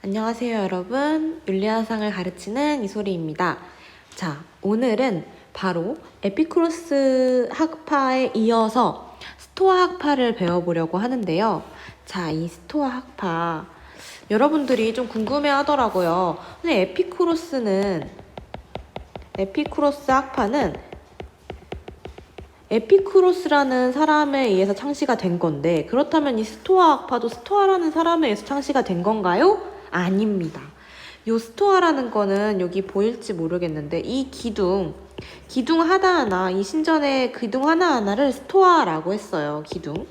안녕하세요, 여러분. 윤리현상을 가르치는 이소리입니다. 자, 오늘은 바로 에피쿠로스 학파에 이어서 스토아 학파를 배워보려고 하는데요. 자, 이 스토아 학파 여러분들이 좀 궁금해 하더라고요. 근데 에피쿠로스 학파는 에피쿠로스라는 사람에 의해서 창시가 된 건데, 그렇다면 이 스토아 학파도 스토아라는 사람에 의해서 창시가 된 건가요? 아닙니다. 요 스토아라는 거는 여기 보일지 모르겠는데, 이 기둥 하나하나, 이 신전의 기둥 하나하나를 스토아라고 했어요. 기둥.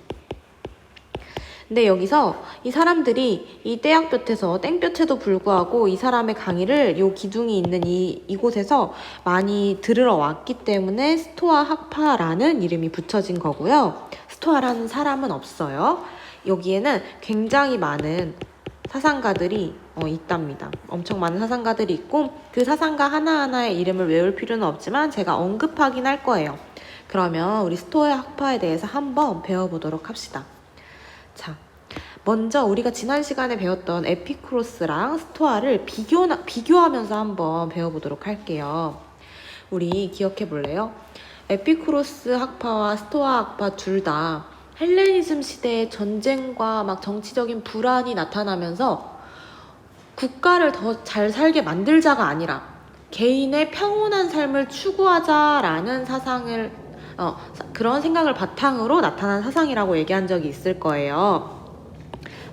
근데 여기서 이 사람들이 이 떼약볕에서 땡볕에도 불구하고 이 사람의 강의를 요 기둥이 있는 이곳에서 많이 들으러 왔기 때문에 스토아 학파라는 이름이 붙여진 거고요. 스토아라는 사람은 없어요. 여기에는 굉장히 많은 사상가들이 있답니다. 엄청 많은 사상가들이 있고, 그 사상가 하나하나의 이름을 외울 필요는 없지만 제가 언급하긴 할 거예요. 그러면 우리 스토아 학파에 대해서 한번 배워보도록 합시다. 자, 먼저 우리가 지난 시간에 배웠던 에피쿠로스랑 스토아를 비교하면서 한번 배워보도록 할게요. 우리 기억해 볼래요? 에피쿠로스 학파와 스토아 학파 둘 다 헬레니즘 시대의 전쟁과 막 정치적인 불안이 나타나면서 국가를 더 잘 살게 만들자가 아니라 개인의 평온한 삶을 추구하자라는 그런 생각을 바탕으로 나타난 사상이라고 얘기한 적이 있을 거예요.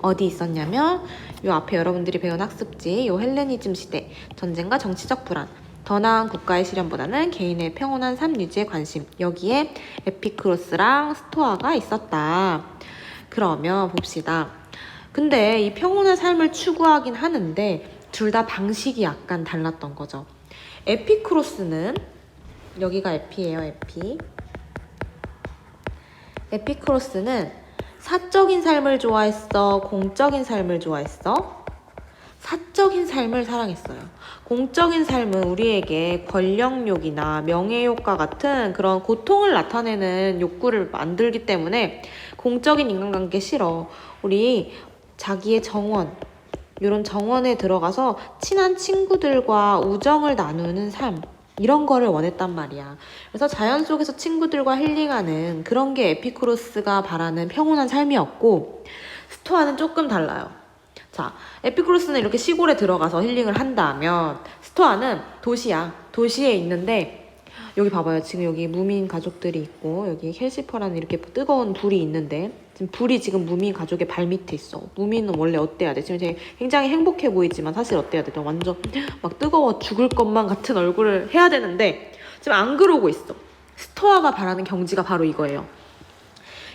어디 있었냐면 요 앞에 여러분들이 배운 학습지, 요 헬레니즘 시대, 전쟁과 정치적 불안, 더 나은 국가의 실현보다는 개인의 평온한 삶 유지에 관심, 여기에 에피쿠로스랑 스토아가 있었다. 그러면 봅시다. 근데 이 평온한 삶을 추구하긴 하는데 둘 다 방식이 약간 달랐던 거죠. 에피쿠로스는, 여기가 에피예요, 에피. 에피쿠로스는 사적인 삶을 좋아했어? 공적인 삶을 좋아했어? 사적인 삶을 사랑했어요. 공적인 삶은 우리에게 권력욕이나 명예욕과 같은 그런 고통을 나타내는 욕구를 만들기 때문에 공적인 인간관계 싫어. 우리 자기의 정원, 이런 정원에 들어가서 친한 친구들과 우정을 나누는 삶, 이런 거를 원했단 말이야. 그래서 자연 속에서 친구들과 힐링하는 그런 게 에피쿠로스가 바라는 평온한 삶이었고, 스토아는 조금 달라요. 자, 에피쿠로스는 이렇게 시골에 들어가서 힐링을 한다면 스토아는 도시야. 도시에 있는데 여기 봐봐요. 지금 여기 무민 가족들이 있고 여기 헬시퍼라는 이렇게 뜨거운 불이 있는데 지금 불이 지금 무민 가족의 발밑에 있어. 무민은 원래 어때야 돼? 지금 되게 굉장히 행복해 보이지만 사실 어때야 돼? 완전 막 뜨거워 죽을 것만 같은 얼굴을 해야 되는데 지금 안 그러고 있어. 스토아가 바라는 경지가 바로 이거예요.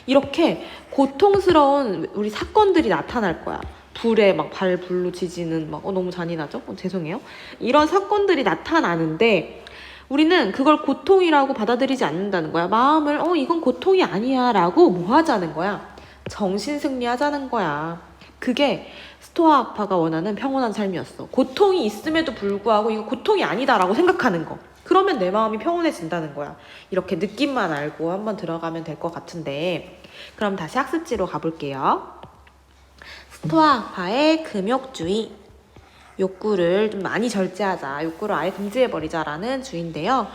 이렇게 고통스러운 우리 사건들이 나타날 거야. 불에 막 불로 지지는 막 너무 잔인하죠? 죄송해요. 이런 사건들이 나타나는데 우리는 그걸 고통이라고 받아들이지 않는다는 거야. 마음을 이건 고통이 아니야 라고 뭐 하자는 거야. 정신승리 하자는 거야. 그게 스토아 학파가 원하는 평온한 삶이었어. 고통이 있음에도 불구하고 이거 고통이 아니다라고 생각하는 거. 그러면 내 마음이 평온해진다는 거야. 이렇게 느낌만 알고 한번 들어가면 될 것 같은데, 그럼 다시 학습지로 가볼게요. 스토아 학파의 금욕주의, 욕구를 좀 많이 절제하자, 욕구를 아예 금지해버리자라는 주의인데요.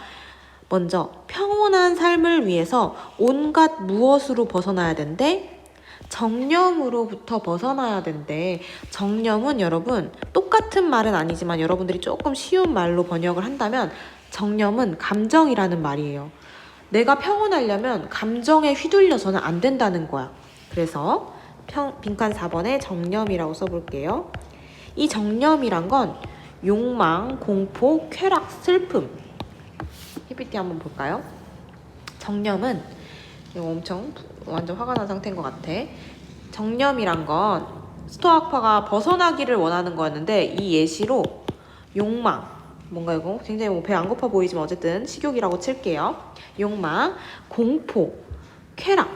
먼저 평온한 삶을 위해서 온갖 무엇으로 벗어나야 된대? 정념으로부터 벗어나야 된대. 정념은 여러분 똑같은 말은 아니지만 여러분들이 조금 쉬운 말로 번역을 한다면 정념은 감정이라는 말이에요. 내가 평온하려면 감정에 휘둘려서는 안 된다는 거야. 그래서 빈칸 4번에 정념이라고 써볼게요. 이 정념이란 건 욕망, 공포, 쾌락, 슬픔. PPT 한번 볼까요? 정념은 이거 엄청 완전 화가 난 상태인 것 같아. 정념이란 건 스토아 학파가 벗어나기를 원하는 거였는데 이 예시로 욕망, 뭔가 이거 굉장히 배 안 고파 보이지만 어쨌든 식욕이라고 칠게요. 욕망, 공포, 쾌락,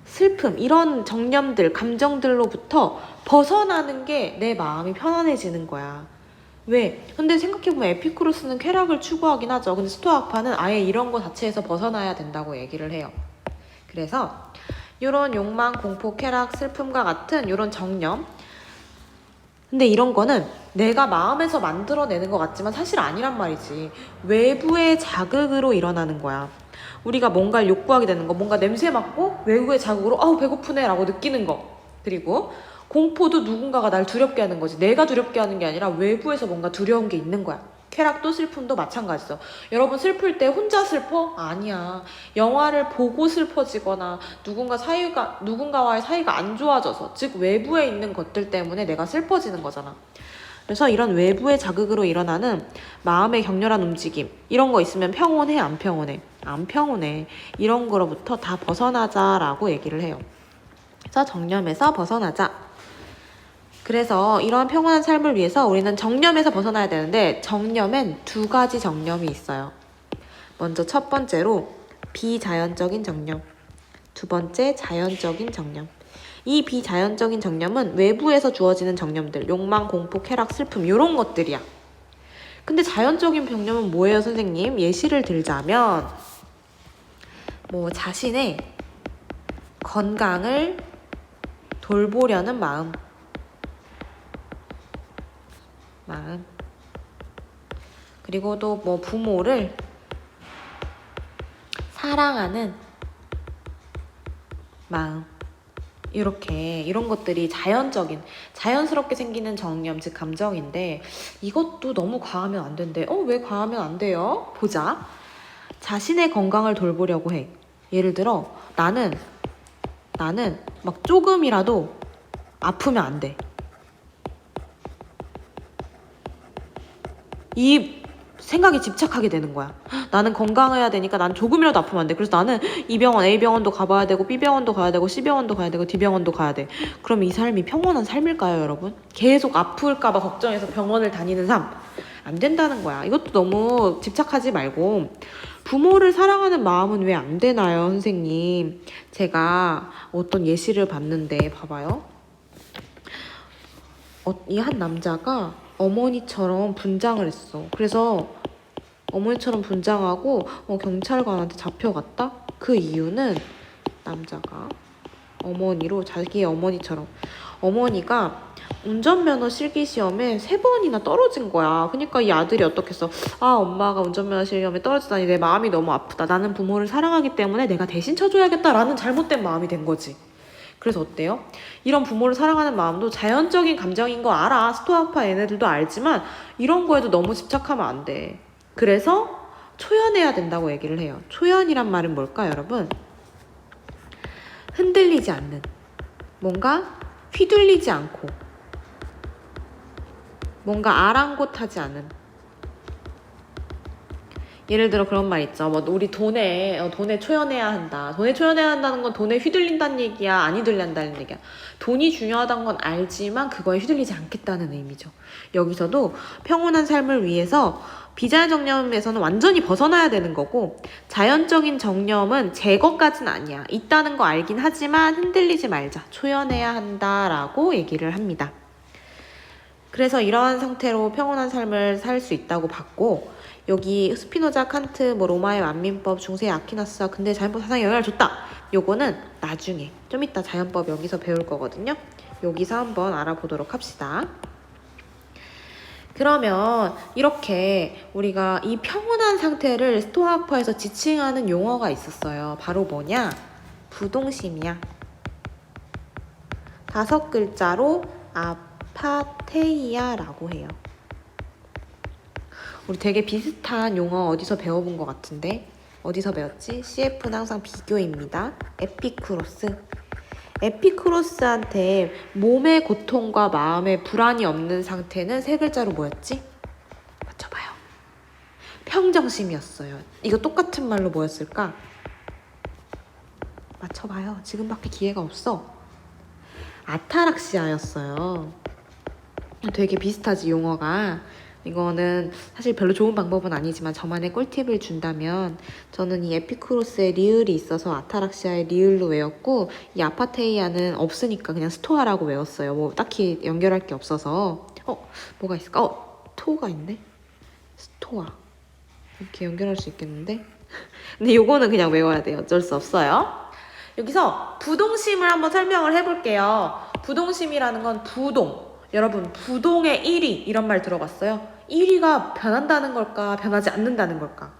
슬픔, 이런 정념들, 감정들로부터 벗어나는 게 내 마음이 편안해지는 거야. 왜? 근데 생각해보면 에피쿠로스는 쾌락을 추구하긴 하죠. 근데 스토아 학파는 아예 이런 거 자체에서 벗어나야 된다고 얘기를 해요. 그래서 이런 욕망, 공포, 쾌락, 슬픔과 같은 이런 정념, 근데 이런 거는 내가 마음에서 만들어내는 것 같지만 사실 아니란 말이지. 외부의 자극으로 일어나는 거야. 우리가 뭔가를 욕구하게 되는 거, 뭔가 냄새 맡고 외부의 자극으로 아우 배고프네 라고 느끼는 거. 그리고 공포도 누군가가 날 두렵게 하는 거지. 내가 두렵게 하는 게 아니라 외부에서 뭔가 두려운 게 있는 거야. 쾌락도 슬픔도 마찬가지죠. 여러분 슬플 때 혼자 슬퍼? 아니야. 영화를 보고 슬퍼지거나 누군가와의 사이가 안 좋아져서, 즉 외부에 있는 것들 때문에 내가 슬퍼지는 거잖아. 그래서 이런 외부의 자극으로 일어나는 마음의 격렬한 움직임, 이런 거 있으면 평온해, 안 평온해? 안 평온해. 이런 거로부터 다 벗어나자라고 얘기를 해요. 그래서 정념에서 벗어나자. 그래서 이러한 평온한 삶을 위해서 우리는 정념에서 벗어나야 되는데, 정념엔 두 가지 정념이 있어요. 먼저 첫 번째로 비자연적인 정념, 두 번째 자연적인 정념. 이 비자연적인 정념은 외부에서 주어지는 정념들, 욕망, 공포, 쾌락, 슬픔, 이런 것들이야. 근데 자연적인 정념은 뭐예요, 선생님? 예시를 들자면 자신의 건강을 돌보려는 마음. 그리고 또 부모를 사랑하는 마음. 이런 것들이 자연스럽게 생기는 정념, 즉 감정인데, 이것도 너무 과하면 안 된대. 왜 과하면 안 돼요? 보자. 자신의 건강을 돌보려고 해. 예를 들어 나는 막 조금이라도 아프면 안 돼. 이 생각에 집착하게 되는 거야. 나는 건강해야 되니까 난 조금이라도 아프면 안 돼. 그래서 나는 이 병원, A 병원도 가봐야 되고, B 병원도 가야 되고, C 병원도 가야 되고, D 병원도 가야 돼. 그럼 이 삶이 평온한 삶일까요, 여러분? 계속 아플까봐 걱정해서 병원을 다니는 삶. 안 된다는 거야. 이것도 너무 집착하지 말고, 부모를 사랑하는 마음은 왜 안 되나요, 선생님? 제가 어떤 예시를 봤는데, 봐봐요. 이 한 남자가 어머니처럼 분장을 했어. 그래서 어머니처럼 분장하고 경찰관한테 잡혀갔다? 그 이유는 남자가 어머니로 자기의 어머니처럼, 어머니가 운전면허 실기 시험에 3번이나 떨어진 거야. 그러니까 이 아들이 어떻겠어. 엄마가 운전면허 시험에 떨어지다니 내 마음이 너무 아프다. 나는 부모를 사랑하기 때문에 내가 대신 쳐줘야겠다라는 잘못된 마음이 된 거지. 그래서 어때요? 이런 부모를 사랑하는 마음도 자연적인 감정인 거 알아. 스토아파 얘네들도 알지만 이런 거에도 너무 집착하면 안 돼. 그래서 초연해야 된다고 얘기를 해요. 초연이란 말은 뭘까, 여러분? 흔들리지 않는, 뭔가 휘둘리지 않고, 뭔가 아랑곳하지 않은. 예를 들어 그런 말 있죠. 우리 돈에 초연해야 한다. 돈에 초연해야 한다는 건 돈에 휘둘린다는 얘기야, 안 휘둘린다는 얘기야. 돈이 중요하다는 건 알지만 그거에 휘둘리지 않겠다는 의미죠. 여기서도 평온한 삶을 위해서 비자연 정념에서는 완전히 벗어나야 되는 거고, 자연적인 정념은 제 것까진 아니야. 있다는 거 알긴 하지만 흔들리지 말자. 초연해야 한다라고 얘기를 합니다. 그래서 이러한 상태로 평온한 삶을 살 수 있다고 봤고, 여기 스피노자, 칸트, 로마의 만민법, 중세의 아퀴나스와 근대 자연법 사상에 영향을 줬다. 요거는 나중에 좀 이따 자연법 여기서 배울 거거든요. 여기서 한번 알아보도록 합시다. 그러면 이렇게 우리가 이 평온한 상태를 스토아파에서 지칭하는 용어가 있었어요. 바로 뭐냐? 부동심이야. 5글자로 아파테이아라고 해요. 우리 되게 비슷한 용어 어디서 배워본 것 같은데, 어디서 배웠지? CF는 항상 비교입니다. 에피쿠로스. 에피쿠로스한테 몸의 고통과 마음의 불안이 없는 상태는 3글자로 뭐였지? 맞춰봐요. 평정심이었어요. 이거 똑같은 말로 뭐였을까? 맞춰봐요. 지금밖에 기회가 없어. 아타락시아였어요. 되게 비슷하지, 용어가. 이거는 사실 별로 좋은 방법은 아니지만 저만의 꿀팁을 준다면, 저는 이 에피쿠로스의 리을이 있어서 아타락시아의 리을로 외웠고, 이 아파테이아는 없으니까 그냥 스토아라고 외웠어요. 딱히 연결할 게 없어서. 뭐가 있을까? 토가 있네? 스토아. 이렇게 연결할 수 있겠는데? 근데 요거는 그냥 외워야 돼요. 어쩔 수 없어요. 여기서 부동심을 한번 설명을 해볼게요. 부동심이라는 건 부동. 여러분, 부동의 1위 이런 말 들어봤어요? 1위가 변한다는 걸까? 변하지 않는다는 걸까?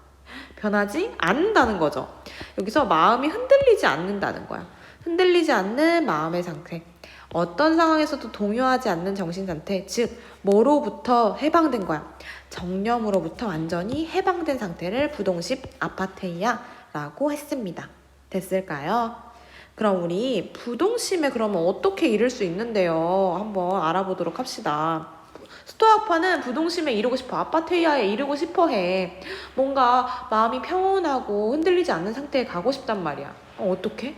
변하지 않는다는 거죠. 여기서 마음이 흔들리지 않는다는 거야. 흔들리지 않는 마음의 상태. 어떤 상황에서도 동요하지 않는 정신 상태. 즉, 뭐로부터 해방된 거야? 정념으로부터 완전히 해방된 상태를 부동식 아파테이아라고 했습니다. 됐을까요? 그럼 우리 부동심에 그러면 어떻게 이룰 수 있는데요? 한번 알아보도록 합시다. 스토아파는 부동심에 이르고 싶어. 아파테이아에 이르고 싶어 해. 뭔가 마음이 평온하고 흔들리지 않는 상태에 가고 싶단 말이야. 어떻게?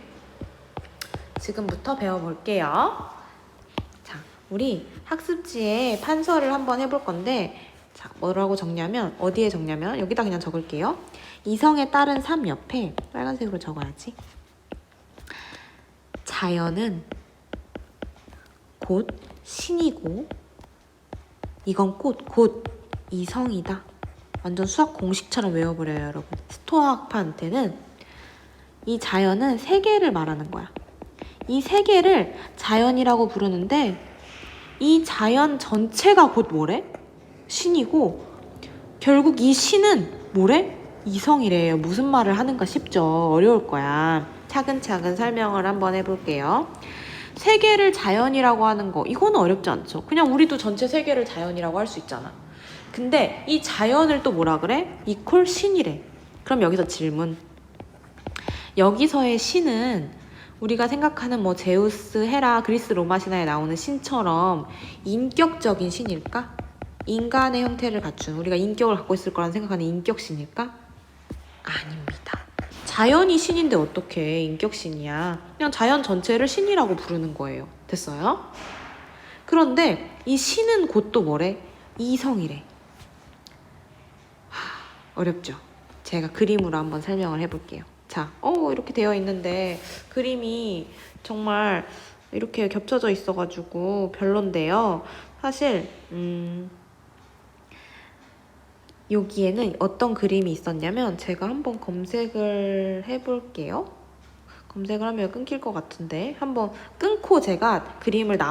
지금부터 배워볼게요. 자, 우리 학습지에 판서를 한번 해볼 건데, 자, 뭐라고 적냐면, 어디에 적냐면, 여기다 그냥 적을게요. 이성에 따른 삶 옆에 빨간색으로 적어야지. 자연은 곧 신이고, 이건 곧 이성이다. 완전 수학 공식처럼 외워버려요, 여러분. 스토아학파한테는 이 자연은 세계를 말하는 거야. 이 세계를 자연이라고 부르는데 이 자연 전체가 곧 뭐래? 신이고 결국 이 신은 뭐래? 이성이래요. 무슨 말을 하는가 싶죠? 어려울 거야. 차근차근 설명을 한번 해볼게요. 세계를 자연이라고 하는 거 이거는 어렵지 않죠. 그냥 우리도 전체 세계를 자연이라고 할 수 있잖아. 근데 이 자연을 또 뭐라 그래? 이퀄 신이래. 그럼 여기서 질문. 여기서의 신은 우리가 생각하는 뭐 제우스, 헤라, 그리스 로마 신화에 나오는 신처럼 인격적인 신일까? 인간의 형태를 갖춘 우리가 인격을 갖고 있을 거라는 생각하는 인격신일까? 아닙니다. 자연이 신인데 어떻게 인격신이야? 그냥 자연 전체를 신이라고 부르는 거예요. 됐어요? 그런데 이 신은 곧 또 뭐래? 이성이래. 어렵죠? 제가 그림으로 한번 설명을 해볼게요. 자, 이렇게 되어 있는데 그림이 정말 이렇게 겹쳐져 있어가지고 별론데요. 사실 여기에는 어떤 그림이 있었냐면 제가 한번 검색을 해볼게요. 검색을 하면 끊길 것 같은데 한번 끊고 제가 그림을 나눠